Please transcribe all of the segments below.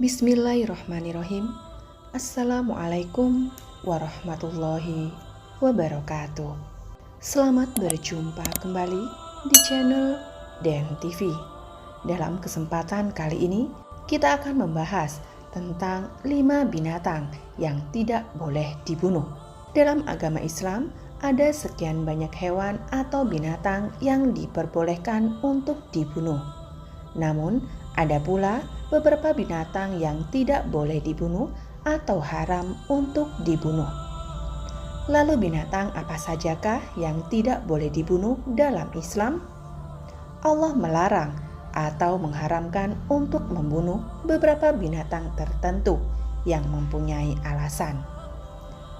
Bismillahirrahmanirrahim. Assalamualaikum warahmatullahi wabarakatuh. Selamat berjumpa kembali di channel Den TV. Dalam kesempatan kali ini kita akan membahas tentang 5 binatang yang tidak boleh dibunuh. Dalam agama Islam ada sekian banyak hewan atau binatang yang diperbolehkan untuk dibunuh. Namun ada pula beberapa binatang yang tidak boleh dibunuh atau haram untuk dibunuh. Lalu binatang apa sajakah yang tidak boleh dibunuh dalam Islam? Allah melarang atau mengharamkan untuk membunuh beberapa binatang tertentu yang mempunyai alasan.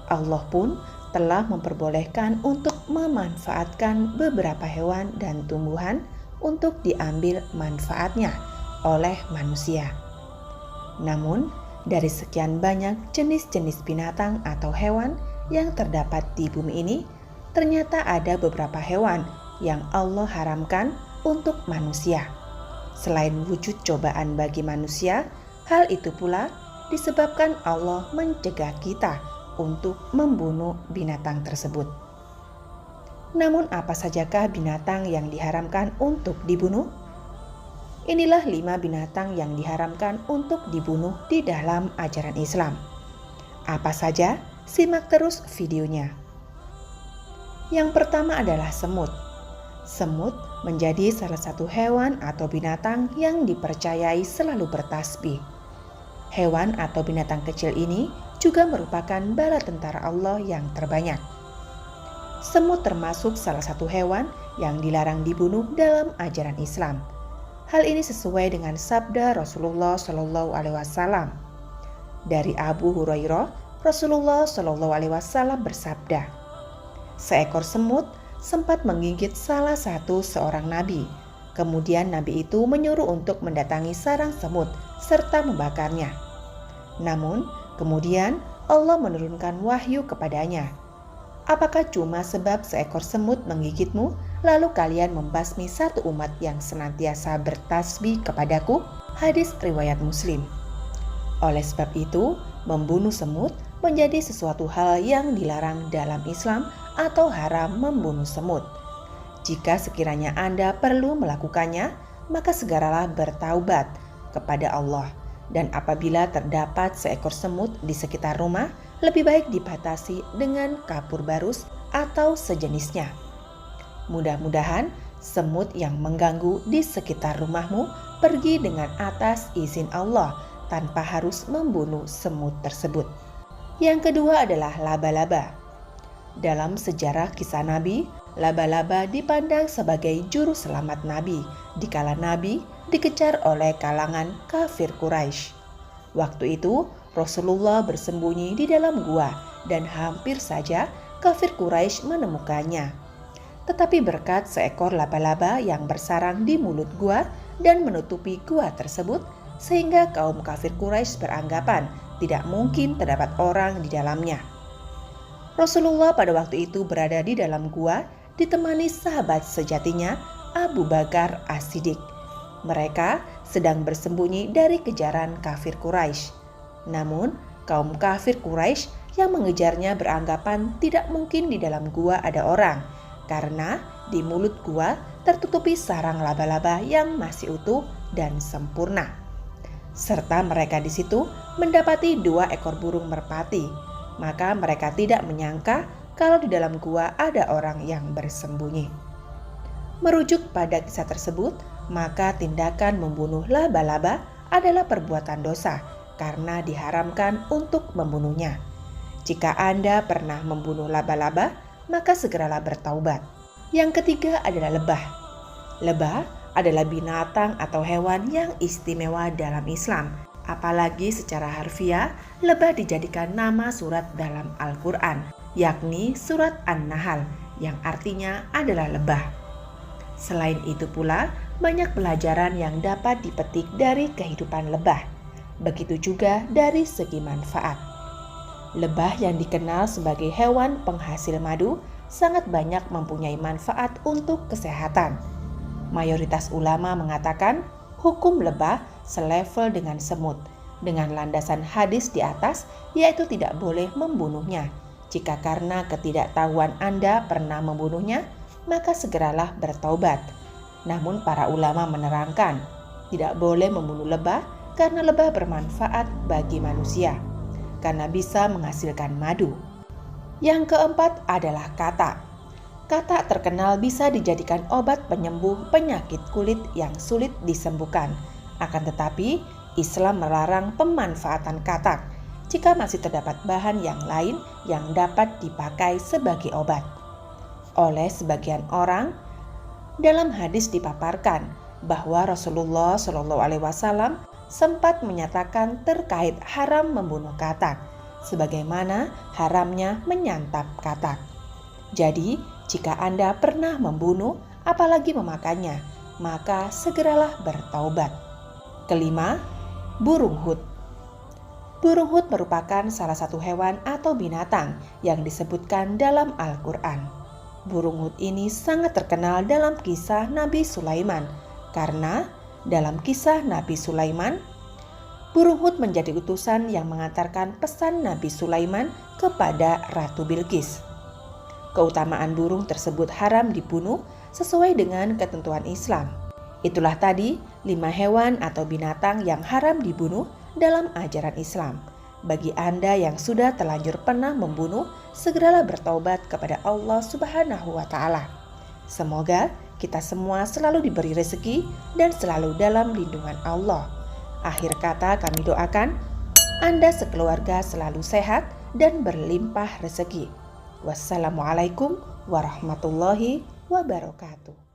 Allah pun telah memperbolehkan untuk memanfaatkan beberapa hewan dan tumbuhan untuk diambil manfaatnya oleh manusia. Namun, dari sekian banyak jenis-jenis binatang atau hewan yang terdapat di bumi ini, ternyata ada beberapa hewan yang Allah haramkan untuk manusia. Selain wujud cobaan bagi manusia, hal itu pula disebabkan Allah mencegah kita untuk membunuh binatang tersebut. Namun apa sajakah binatang yang diharamkan untuk dibunuh? Inilah 5 binatang yang diharamkan untuk dibunuh di dalam ajaran Islam. Apa saja? Simak terus videonya. Yang pertama adalah semut. Semut menjadi salah satu hewan atau binatang yang dipercayai selalu bertasbih. Hewan atau binatang kecil ini juga merupakan bala tentara Allah yang terbanyak. Semut termasuk salah satu hewan yang dilarang dibunuh dalam ajaran Islam. Hal ini sesuai dengan sabda Rasulullah SAW. Dari Abu Hurairah, Rasulullah SAW bersabda, seekor semut sempat menggigit salah satu seorang nabi. Kemudian nabi itu menyuruh untuk mendatangi sarang semut serta membakarnya. Namun, kemudian Allah menurunkan wahyu kepadanya. Apakah cuma sebab seekor semut menggigitmu, lalu kalian membasmi satu umat yang senantiasa bertasbih kepadaku? Hadis riwayat Muslim. Oleh sebab itu, membunuh semut menjadi sesuatu hal yang dilarang dalam Islam atau haram membunuh semut. Jika sekiranya Anda perlu melakukannya, maka segeralah bertaubat kepada Allah. Dan apabila terdapat seekor semut di sekitar rumah, lebih baik dibatasi dengan kapur barus atau sejenisnya. Mudah-mudahan semut yang mengganggu di sekitar rumahmu pergi dengan atas izin Allah tanpa harus membunuh semut tersebut. Yang kedua adalah laba-laba. Dalam sejarah kisah Nabi, laba-laba dipandang sebagai juru selamat Nabi dikala Nabi dikejar oleh kalangan kafir Quraisy. Waktu itu Rasulullah bersembunyi di dalam gua dan hampir saja kafir Quraisy menemukannya. Tetapi berkat seekor laba-laba yang bersarang di mulut gua dan menutupi gua tersebut, sehingga kaum kafir Quraisy beranggapan tidak mungkin terdapat orang di dalamnya. Rasulullah pada waktu itu berada di dalam gua ditemani sahabat sejatinya Abu Bakar As-Siddiq. Mereka sedang bersembunyi dari kejaran kafir Quraisy. Namun, kaum kafir Quraisy yang mengejarnya beranggapan tidak mungkin di dalam gua ada orang, karena di mulut gua tertutupi sarang laba-laba yang masih utuh dan sempurna. Serta mereka di situ mendapati 2 ekor burung merpati, maka mereka tidak menyangka kalau di dalam gua ada orang yang bersembunyi. Merujuk pada kisah tersebut, maka tindakan membunuh laba-laba adalah perbuatan dosa karena diharamkan untuk membunuhnya. Jika Anda pernah membunuh laba-laba, maka segeralah bertaubat. Yang ketiga adalah lebah. Lebah adalah binatang atau hewan yang istimewa dalam Islam. Apalagi secara harfiah, lebah dijadikan nama surat dalam Al-Quran, yakni surat An-Nahl, yang artinya adalah lebah. Selain itu pula, banyak pelajaran yang dapat dipetik dari kehidupan lebah. Begitu juga dari segi manfaat. Lebah yang dikenal sebagai hewan penghasil madu sangat banyak mempunyai manfaat untuk kesehatan. Mayoritas ulama mengatakan hukum lebah selevel dengan semut, dengan landasan hadis di atas, yaitu tidak boleh membunuhnya. Jika karena ketidaktahuan Anda pernah membunuhnya, maka segeralah bertaubat. Namun para ulama menerangkan, tidak boleh membunuh lebah karena lebah bermanfaat bagi manusia, karena bisa menghasilkan madu. Yang keempat adalah katak. Katak terkenal bisa dijadikan obat penyembuh penyakit kulit yang sulit disembuhkan. Akan tetapi, Islam melarang pemanfaatan katak jika masih terdapat bahan yang lain yang dapat dipakai sebagai obat. Oleh sebagian orang, dalam hadis dipaparkan bahwa Rasulullah SAW sempat menyatakan terkait haram membunuh katak, sebagaimana haramnya menyantap katak. Jadi, jika Anda pernah membunuh, apalagi memakannya, maka segeralah bertaubat. Kelima, burung hut. Burung hut merupakan salah satu hewan atau binatang yang disebutkan dalam Al-Quran. Burung hut ini sangat terkenal dalam kisah Nabi Sulaiman, karena dalam kisah Nabi Sulaiman, burung hut menjadi utusan yang mengantarkan pesan Nabi Sulaiman kepada Ratu Bilqis. Keutamaan burung tersebut haram dibunuh sesuai dengan ketentuan Islam. Itulah tadi 5 hewan atau binatang yang haram dibunuh dalam ajaran Islam. Bagi Anda yang sudah terlanjur pernah membunuh, segeralah bertaubat kepada Allah Subhanahu wa Ta'ala. Semoga kita semua selalu diberi rezeki dan selalu dalam lindungan Allah. Akhir kata kami doakan Anda sekeluarga selalu sehat dan berlimpah rezeki. Wassalamualaikum warahmatullahi wabarakatuh.